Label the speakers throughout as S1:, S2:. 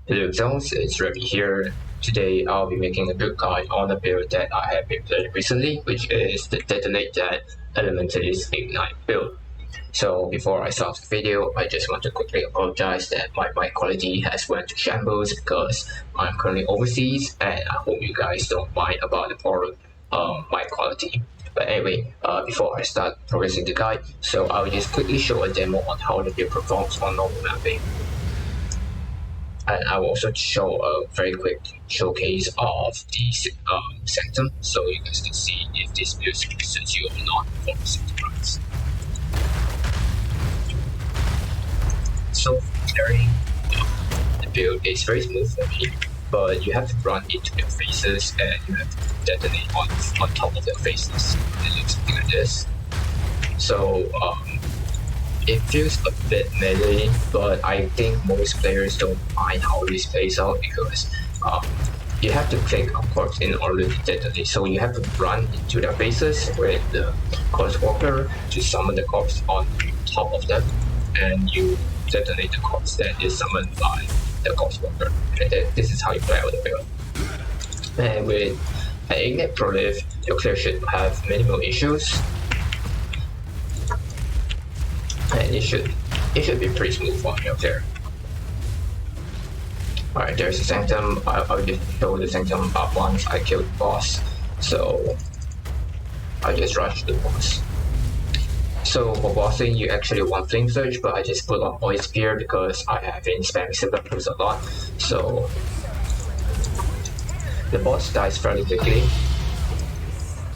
S1: Hello Jones, it's Remy here. Today I'll be making a build guide on a build that I have been playing recently, which is the Ignite Elementalist Ignite build. So before I start the video, I just want to quickly apologize that my mic quality has went to shambles because I'm currently overseas, and I hope you guys don't mind about the poor mic quality. But anyway, before I start progressing the guide, so I'll just quickly show a demo on how the build performs on normal mapping. And I will also show a very quick showcase of the Sanctum, so you guys can see if this build suits you or not for the Sanctum runs. So clearing the build is very smooth for me, but you have to run into their faces and you have to detonate on top of their faces. It looks something like this. So it feels a bit melee, but I think most players don't mind how this plays out because you have to click a corpse in order to detonate. So you have to run into their faces with the corpse walker to summon the corpse on top of them, and you detonate the corpse that is summoned by the corpse walker. And this is how you play out the build. And with an Ignite Prolife, your clear should have minimal issues. And it should be pretty smooth for me up there. Alright, there's the Sanctum. I'll just show the Sanctum up once I kill the boss. So I just rush the boss. So for bossing, you actually want Flame Surge, but I just put on Void Spear because I have been spamming Spectres a lot. So the boss dies fairly quickly.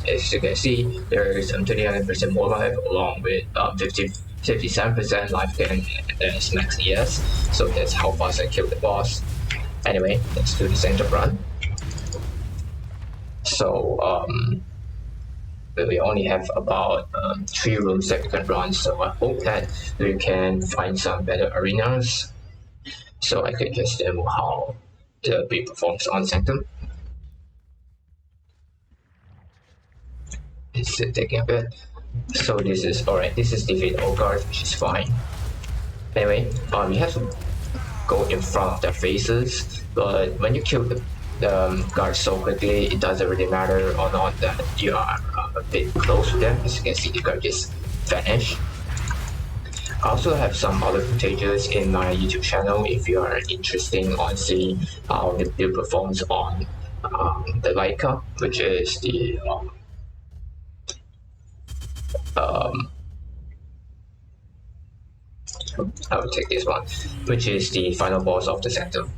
S1: As you can see, there is 29% more life along with 57% life gain as max ES, so that's how fast I kill the boss. Anyway, let's do the Sanctum run. So we only have about 3 rooms that we can run, so I hope that we can find some better arenas so I can just demo how the build performs on Sanctum. It's taking a bit. So this is alright, this is defeat all guards, which is fine. Anyway, you have to go in front of their faces, but when you kill the guards so quickly, it doesn't really matter or not that you are a bit close to them. As you can see, the guard just vanished. I also have some other footages in my YouTube channel if you are interested in seeing how the build performs on the Leica, which is the I will take this one, which is the final boss of the Sanctum.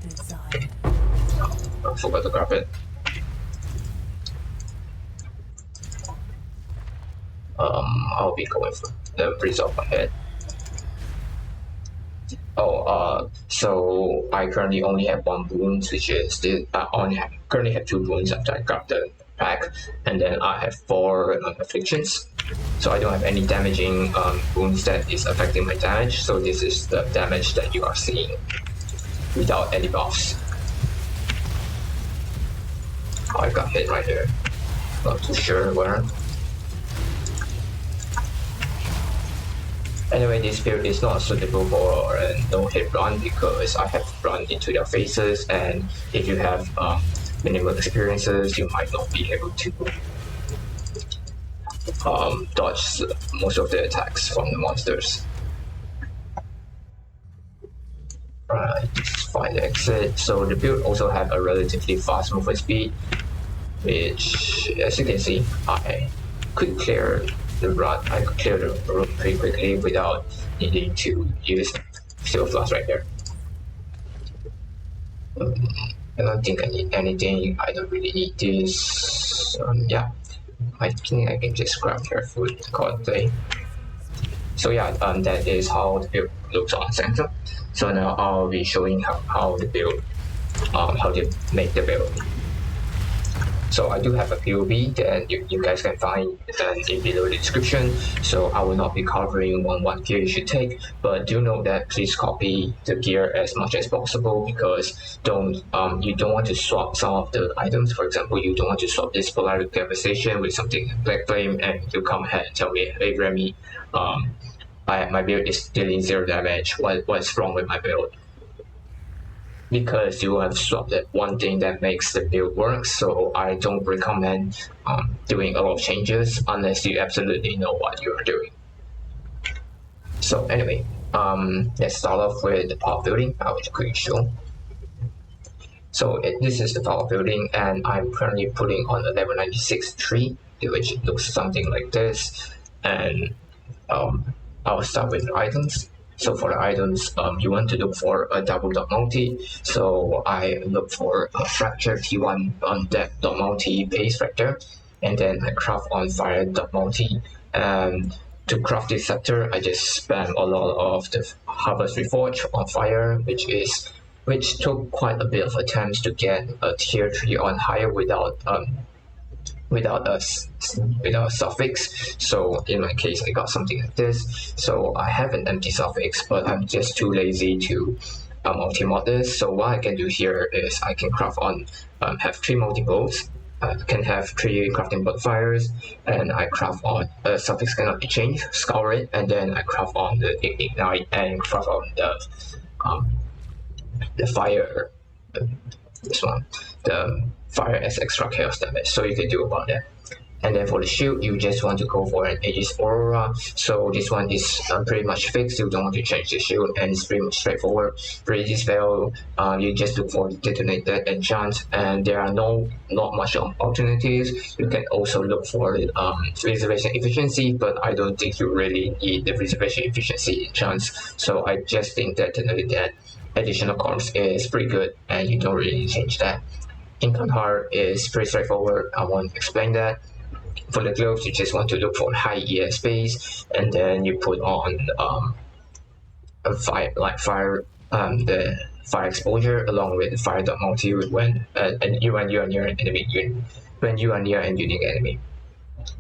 S1: I forgot to grab it. I'll be going for the breeze off my head. So I currently only have 1 wound, which is currently have 2 wounds after I got the pack, and then I have 4 afflictions. So I don't have any damaging wounds that is affecting my damage. So this is the damage that you are seeing without any buffs. Oh, I got hit right here. Not too sure where. Anyway, this build is not suitable for a no-hit run because I have run into their faces, and if you have minimal experiences, you might not be able to dodge most of the attacks from the monsters. Alright, find the exit. So the build also have a relatively fast movement speed, which, as you can see, I could clear the run. I could clear the room pretty quickly without needing to use Silver Flask right here. I don't think I need anything. I don't really need this. Yeah, I think I can just grab carefully to call it play. So yeah, that is how the build looks on Sanctum. So now I'll be showing how the build, how to make the build. So I do have a PoB that you guys can find in below the description. So I will not be covering what gear you should take, but do know that please copy the gear as much as possible because you don't want to swap some of the items. For example, you don't want to swap this Polaric Devastation with something like Black Flame, and you come ahead and tell me, hey Remy, my build is dealing 0 damage. What's wrong with my build? because you have swapped that one thing that makes the build work. So I don't recommend doing a lot of changes unless you absolutely know what you're doing. So anyway, let's start off with the power building. I will quickly show. So this is the power building, and I'm currently putting on a level 96 tree, which looks something like this. And I'll start with the items. So for the items, you want to look for a double dot multi. So I look for a fracture T1 on that dot multi base fracture, and then I craft on fire dot multi. And to craft this scepter, I just spam a lot of the harvest reforge on fire, which took quite a bit of attempts to get a tier 3 on higher without a suffix. So in my case, I got something like this. So I have an empty suffix, but I'm just too lazy to multi-mod this. So what I can do here is I can craft on have 3 multi-bolts. I can have 3 crafting bonfires, and I craft on suffix cannot be changed, scour it, and then I craft on the ignite and craft on the fire. This one, the fire as extra chaos damage. So you can do about that. And then for the shield, you just want to go for an Aegis Aurora. So this one is pretty much fixed. You don't want to change the shield, and it's pretty much straightforward. For Aegis spell, you just look for the detonated enchant, and there are not much alternatives. You can also look for reservation efficiency, but I don't think you really need the reservation efficiency enchants. So I just think that additional corpse is pretty good, and you don't really change that. Income heart is pretty straightforward. I won't explain that. For the gloves, you just want to look for high ES base, and then you put on the fire exposure along with the fire dot multi when you are near an enemy when you are near an unique enemy.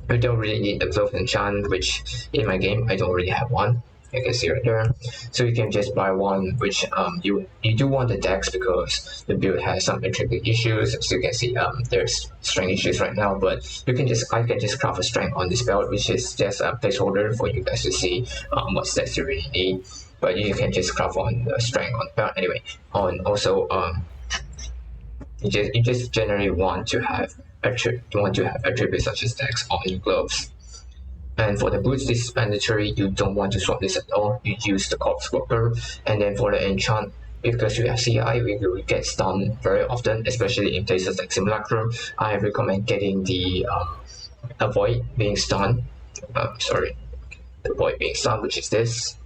S1: You don't really need the glove enchant, which in my game I don't really have one. You can see right there. So you can just buy one, which you do want the dex because the build has some intricate issues. So you can see there's strength issues right now, but I can just craft a strength on this belt, which is just a placeholder for you guys to see what stats you really need. But you can just craft on the strength on the belt anyway. You just generally want to have attributes such as dex on your gloves. And for the boots, this is mandatory. You don't want to swap this at all. You use the corpse walker. And then for the enchant, because you have CI, we get stunned very often, especially in places like Simulacrum. I recommend getting the avoid being stunned. The avoid being stunned, which is this.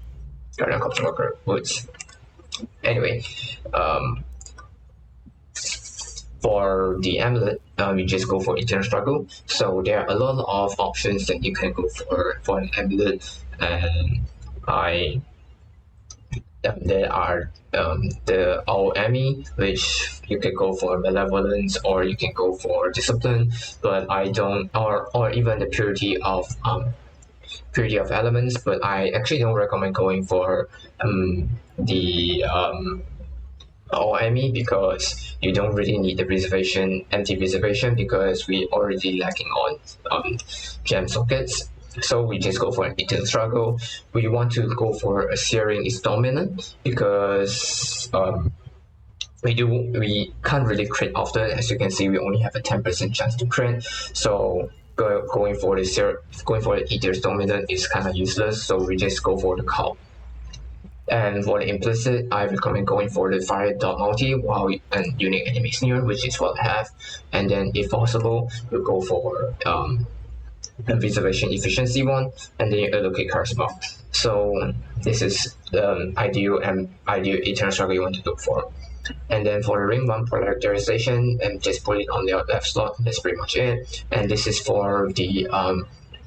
S1: Guardian corpse walker boots. Anyway, for the amulet, you just go for eternal struggle. So there are a lot of options that you can go for an amulet, and there are the OME, which you can go for malevolence, or you can go for discipline. But I don't, or even the purity of elements. But I actually don't recommend going for the OME because you don't really need the empty reservation, because we already lacking on gem sockets. So we just go for an eternal struggle. We want to go for a searing is dominant because we can't really crit often. As you can see, we only have a 10% chance to crit. So going for the eternal dominant is kind of useless. So we just go for the cult. And for the implicit, I recommend going for the fire dot multi while and unique enemies near, which is what I have. And then if possible, you go for the reservation efficiency one, and then you allocate charisma. So this is the ideal eternal struggle you want to look for. And then for the ring one polarization, and just put it on the left slot. That's pretty much it. And this is for the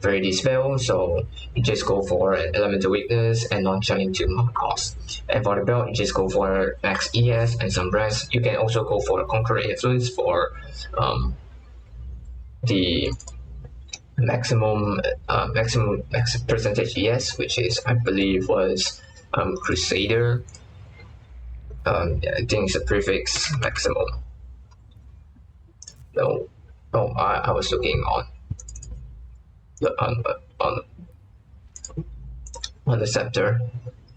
S1: variety spell, so you just go for an elemental weakness and non-challenge to mana cost. And for the belt, you just go for max ES and some rest. You can also go for the conqueror influence for the maximum percentage ES, which is I believe was Crusader. I think it's a prefix maximum. No, I was looking on the scepter.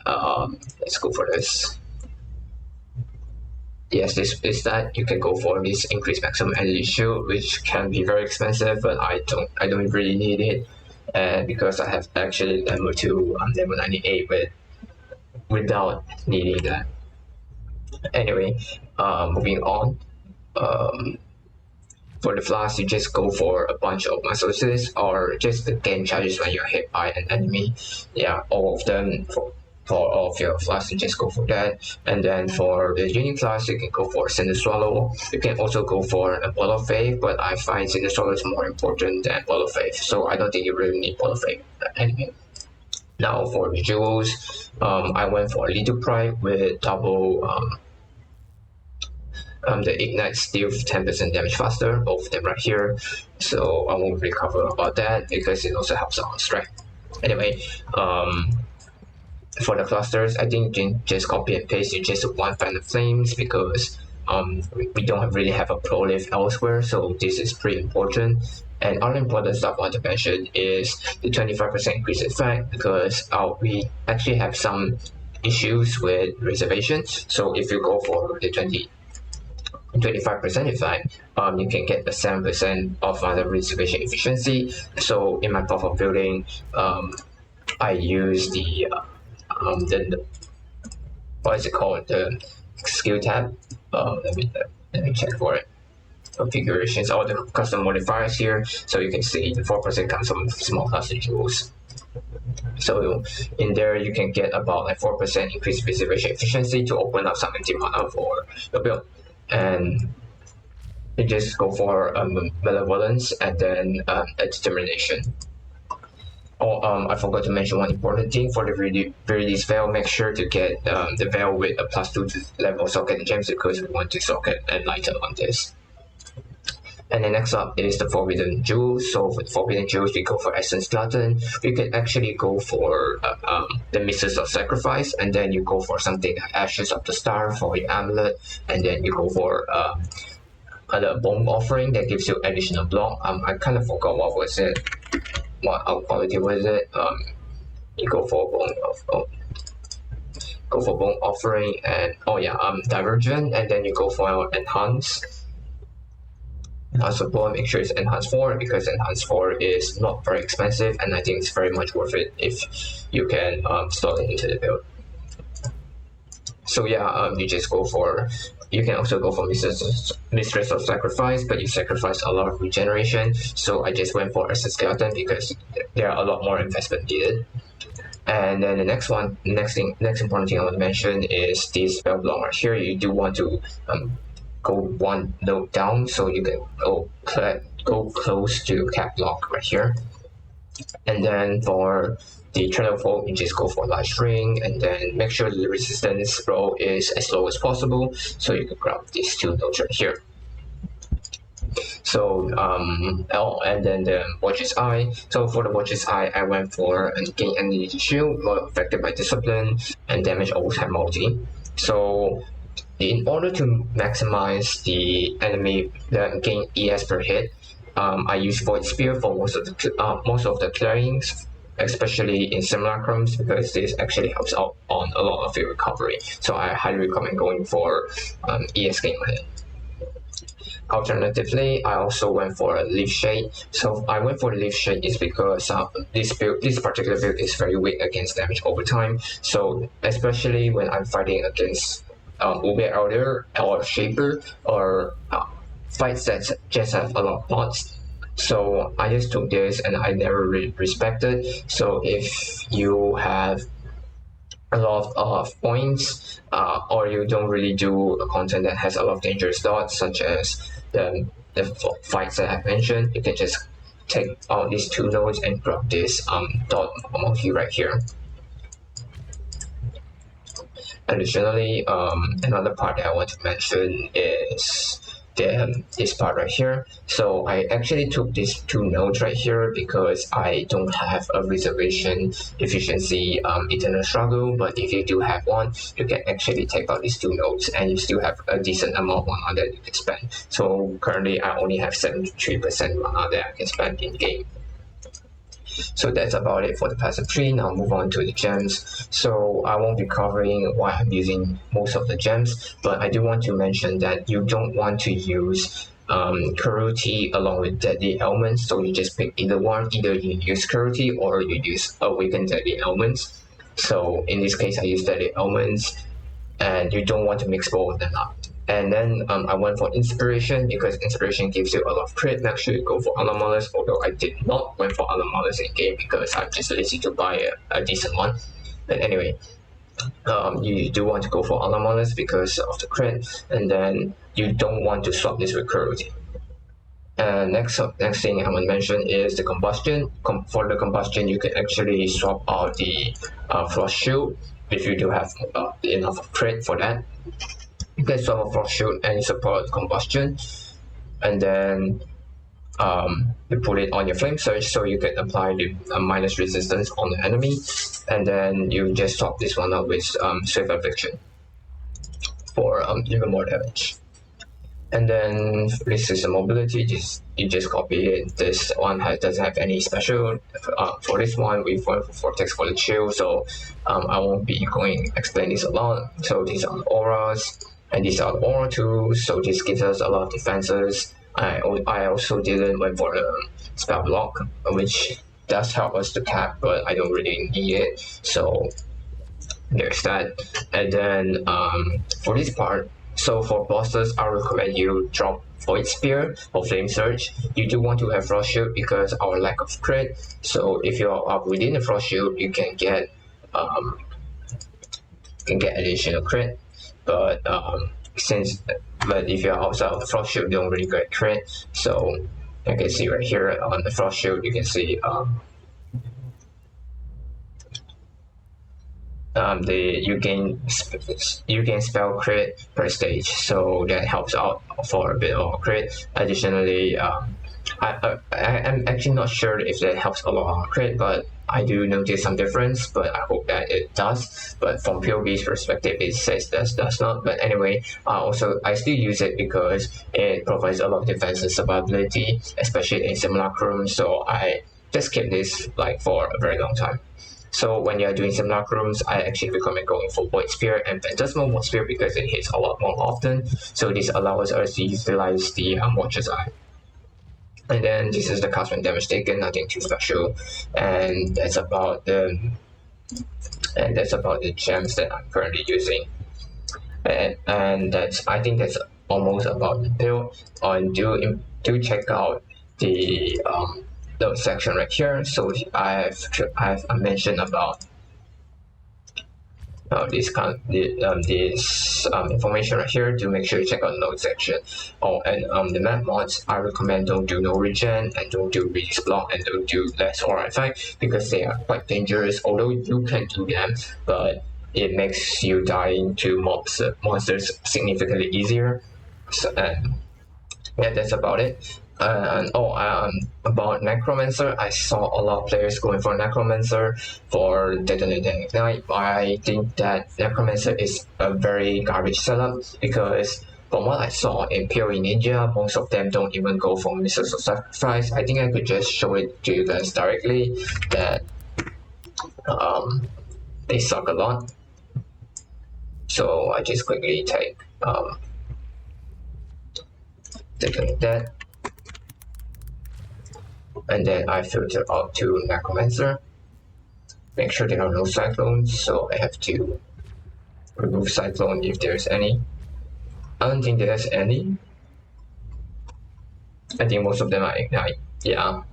S1: Let's go for this. yes, this is that you can go for this increased maximum energy shield, which can be very expensive, but I don't really need it, and because I have actually level 2, level 98 without needing that. Anyway, moving on. For the flask, you just go for a bunch of resources or just the game charges when you're hit by an enemy. Yeah, all of them for all of your flasks, you just go for that. And then for the unique flask, you can go for Cinder Swallow. You can also go for a Ball of Faith, but I find Cinder Swallow is more important than Ball of Faith, so I don't think you really need Ball of Faith anyway. Now for the jewels, I went for Little Pride with double the Ignite deal 10% damage faster, both of them right here. So I won't really cover about that because it also helps on strength. Anyway, for the clusters, I think you can just copy and paste just one Fan of Flames because we don't really have a pro lift elsewhere, so this is pretty important. And other important stuff I want to mention is the 25% increase effect because we actually have some issues with reservations. So if you go for the 25% effect, you can get a 7% of the reservation efficiency. So in my platform building, I use the what is it called, the skill tab. Let me check for it. Configurations, all the custom modifiers here, so you can see the 4% comes from small cluster jewels. So in there you can get about like 4% increased reservation efficiency to open up some empty mana for your build. And you just go for malevolence and then a determination. Oh, I forgot to mention one important thing for the release veil. Make sure to get the veil with a +2 to level socket gems because we want to socket Enlighten on this. And then next up is the Forbidden Jewels. So for the Forbidden Jewels, we go for Essence Skeleton. You can actually go for the Mistress of Sacrifice, and then you go for something like Ashes of the Star for your amulet, and then you go for the Bone Offering that gives you additional block. I kind of forgot what was it. What quality was it? You go for Bone Offering and Divergent, and then you go for Enhance. Support, make sure it's Enhanced 4 because Enhanced 4 is not very expensive, and I think it's very much worth it if you can slot it into the build. So yeah, you just go for. You can also go for Mistress of Sacrifice, but you sacrifice a lot of regeneration. So I just went for Essence Skeleton because there are a lot more investment needed. And then the next important thing I want to mention is this spell block right here. You do want to go one node down, so you can go close to cap block right here. And then for the Eternal Fold, you just go for Large Ring, and then make sure the resistance roll is as low as possible, so you can grab these two nodes right here. So and then the Watcher's Eye. So for the Watcher's Eye, I went for a gain energy shield, affected by discipline, and damage over time multi. So in order to maximize the gain ES per hit, I use Void Spear for most of the clearings, especially in simulacrums, because this actually helps out on a lot of your recovery. So I highly recommend going for ES gain per hit. Alternatively, I also went for a Leaf Shade. So I went for the Leaf Shade is because this particular build is very weak against damage over time. So especially when I'm fighting against Ube Elder or Shaper or fights that just have a lot of pots. So I just took this and I never really respected. So if you have a lot of points or you don't really do a content that has a lot of dangerous dots, such as the fights that I've mentioned, you can just take all these two nodes and grab this dot multi right here. Additionally, another part that I want to mention is this part right here. So I actually took these two nodes right here because I don't have a reservation efficiency eternal struggle, but if you do have one, you can actually take out these two nodes and you still have a decent amount of mana that you can spend. So currently I only have 73% mana that I can spend in game. So that's about it for the passive tree. Now move on to the gems. So I won't be covering why I'm using most of the gems, but I do want to mention that you don't want to use cruelty along with deadly elements. So you just pick either one. Either you use cruelty or you use awaken deadly elements. So in this case, I use deadly elements, and you don't want to mix both of them up. And then I went for inspiration because inspiration gives you a lot of crit. Make sure you go for Elementalist, although I did not went for Elementalist in game because I'm just lazy to buy a decent one. But anyway, you do want to go for Elementalist because of the crit, and then you don't want to swap this with cruelty. And next thing I want to mention is the combustion. For the combustion, you can actually swap out the frost shield if you do have enough crit for that. You can swap a frost shield and support combustion, and then you put it on your flame surge so you can apply the minus resistance on the enemy, and then you just swap this one out with swift eviction for even more damage. And then this is the mobility. You just copy it. This one doesn't have any special. For this one, we went for vortex for the shield, so I won't be explain this a lot. So these are the auras, and these are the aura tools. So this gives us a lot of defenses. I also didn't went for the spell block, which does help us to cap, but I don't really need it. So there's that. And then for this part. So for bosses, I recommend you drop Void Spear or Flame Surge. You do want to have Frost Shield because our lack of crit. So if you're up within the Frost Shield, you can get additional crit. But if you're outside of the Frost Shield, you don't really get crit. So you can see right here on the Frost Shield, you can see you gain spell crit per stage, so that helps out for a bit of crit. Additionally, I'm actually not sure if that helps a lot on crit, but I do notice some difference, but I hope that it does. But from PoB's perspective, it says that does not. But anyway, I still use it because it provides a lot of defense and survivability, especially in Simulacrum. So I just kept this for a very long time. So when you're doing simulacrums, I actually recommend going for Void Spear and Phantasmal Void Spear because it hits a lot more often. So this allows us to utilize the Watcher's Eye. And then this is the cast when damage taken, nothing too special. And that's about the gems that I'm currently using. And I think that's almost about the build. And do check out the section right here. So I've mentioned about this information right here. To make sure you check out the notes section. The map mods, I recommend don't do no regen and don't do release block and don't do less aura effect because they are quite dangerous. Although you can do them, but it makes you dying to monsters significantly easier. So yeah, that's about it. About Necromancer, I saw a lot of players going for Necromancer for Detonate and Ignite. I think that Necromancer is a very garbage setup because from what I saw in PoE Ninja, most of them don't even go for Mistress of Sacrifice. I think I could just show it to you guys directly that they suck a lot. So I just quickly take that. And then I filter out to Necromancer. Make sure there are no cyclones, so I have to remove cyclone if there's any. I don't think there's any. I think most of them are Ignite. Yeah.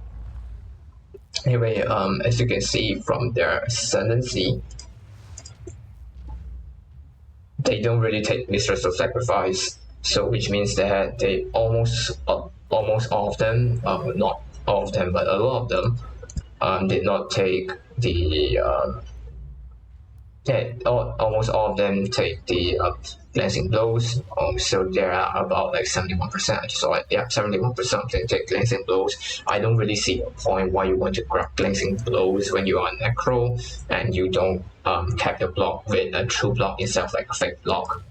S1: Anyway, as you can see from their ascendancy, they don't really take Mistress of Sacrifice. So which means that they almost all of them, not all of them, but a lot of them did not take the almost all of them take the glancing blows. So there are about 71%. I just saw it. Yeah, 71% of them take glancing blows. I don't really see a point why you want to grab glancing blows when you are necro and you don't cap the block with a true block instead of a fake block.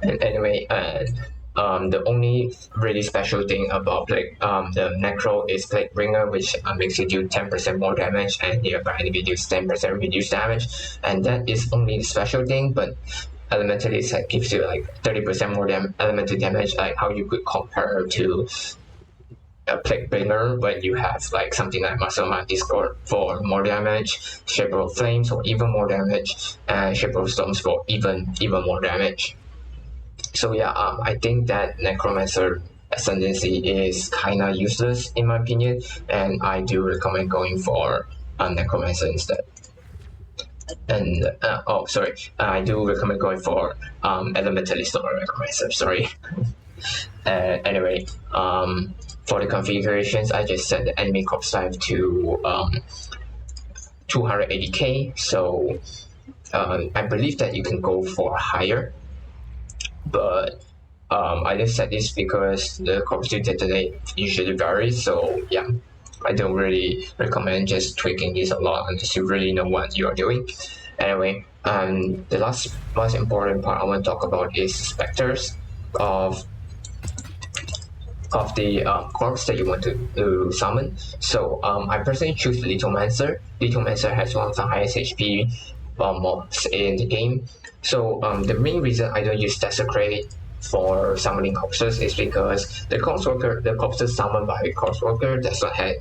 S1: And anyway, The only really special thing about the Necro is Plague Bringer, which makes you do 10% more damage and nearby enemy deals 10% reduced damage, and that is only the special thing. But Elementalist gives you like 30% more elemental damage. Like how you could compare to a Plague Bringer when you have like something like Muscle Man Discord for more damage, Shaper of Flames for even more damage, and Shaper of Storms for even more damage. So yeah, I think that Necromancer Ascendancy is kinda useless in my opinion, and I do recommend going for Necromancer instead. And I do recommend going for Elementalist or Necromancer. Sorry. Anyway, for the configurations, I just set the enemy corpse type to 280k. So I believe that you can go for higher, but I just set this because the corpse to detonate usually varies. So yeah, I don't really recommend just tweaking this a lot unless you really know what you are doing. Anyway, the most important part I want to talk about is Spectres of the corpse that you want to summon. So I personally choose Lithomancer. Lithomancer has one of the highest HP mobs in the game. So the main reason I don't use Desecrate for summoning corpses is because the corpses summoned by the corpse worker does not have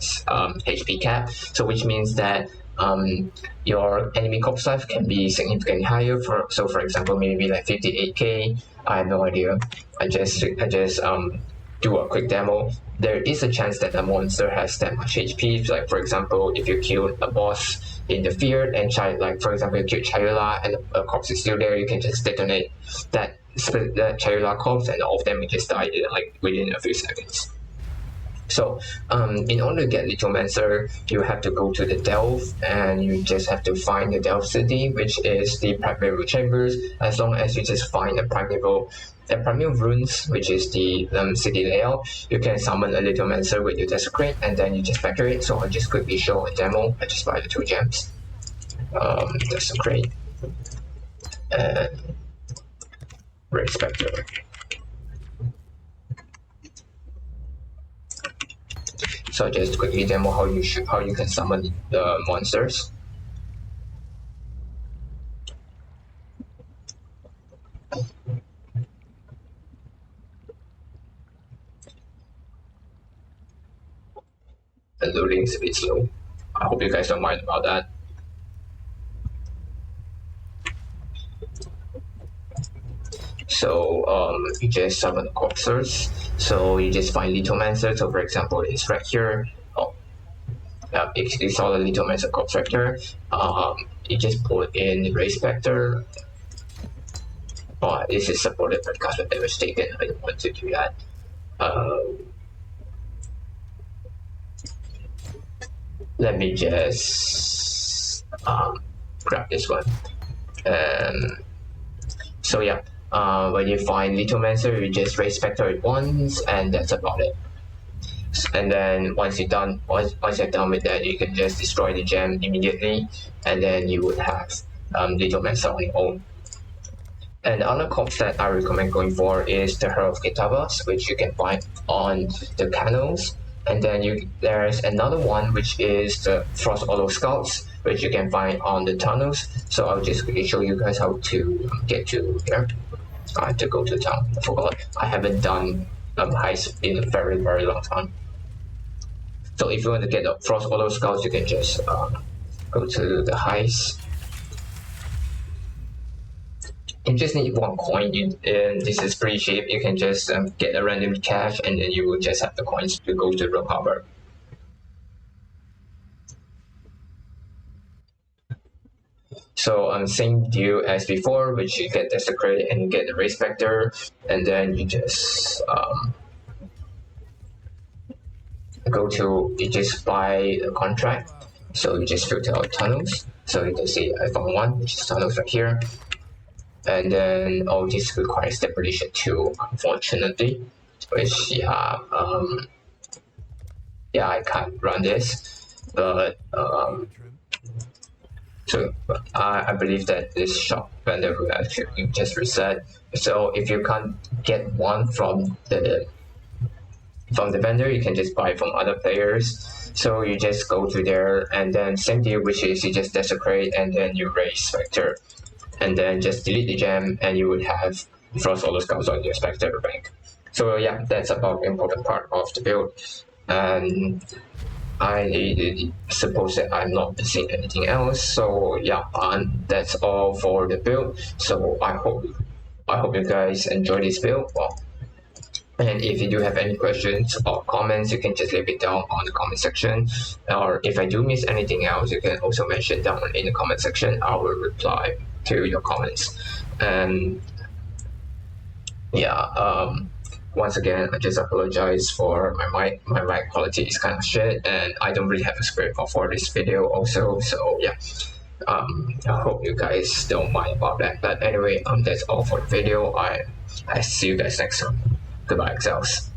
S1: HP cap. So which means that your enemy corpse life can be significantly higher. For example, maybe like 58k. I have no idea. I just do a quick demo. There is a chance that a monster has that much HP. Like for example, if you kill a boss in the field and for example you kill Chayula and a corpse is still there, you can just detonate that Chayula corpse and all of them will just die within a few seconds. So in order to get Lithomancer, you have to go to the Delve and you just have to find the Delve city, which is the Primeval Chambers. As long as you just find the Primeval Runes, which is the city layout, you can summon a Lithomancer with your Desecrate and then you just factor it. So I'll just quickly show a demo. I just buy the 2 gems. Desecrate and Red Spectre. So just quickly demo how you can summon the monsters. The loading is a bit slow. I hope you guys don't mind about that. So you just summon the corpses. So you just find Lithomancer. So for example, it's right here. Oh, yeah, it's all the Lithomancer corpse right here. You just put in Ray Spectre. Oh, this is supported by Cosmic Damage Taken. I don't want to do that. Let me just grab this one. So yeah, when you find Lithomancer, you just raise Spectre it once, and that's about it. And then once you're done with that, you can just destroy the gem immediately, and then you would have Lithomancer on your own. And the other corpse that I recommend going for is the Herald of Kitabas, which you can find on the canals. And then there's another one which is the Frost Auto Scouts, which you can find on the tunnels. So I'll just quickly show you guys how to get to there. I have to go to town. I forgot. I haven't done heist in a very long time. So if you want to get the Frost Auto Scouts, you can just go to the heist. You just need 1 coin, and this is pretty cheap. You can just get a random cash, and then you will just have the coins to go to Rogue Harbor. So same deal as before, which you get Desecrate and you get the Race Spectre, and then you just you just buy a contract. So you just filter out tunnels. So you can see I found one, which is tunnels right here. And then all this requires Demolition 2, unfortunately, which yeah, I can't run this, but so I believe that this shop vendor who actually just reset. So if you can't get one from the vendor, you can just buy from other players. So you just go to there, and then same deal, which is you just desecrate and then you raise Spectre, and then just delete the gem, and you would have Frost Order Scouts on your Spectre bank. So yeah, that's about the important part of the build. And I suppose that I'm not missing anything else. So yeah, that's all for the build. So I hope you guys enjoy this build. Well, and if you do have any questions or comments, you can just leave it down on the comment section. Or if I do miss anything else, you can also mention down in the comment section. I will reply to your comments. And yeah, once again, I just apologize for my mic quality is kind of shit, and I don't really have a script for this video also. So yeah, I hope you guys don't mind about that. But anyway, that's all for the video. I see you guys next time. Goodbye, Excels.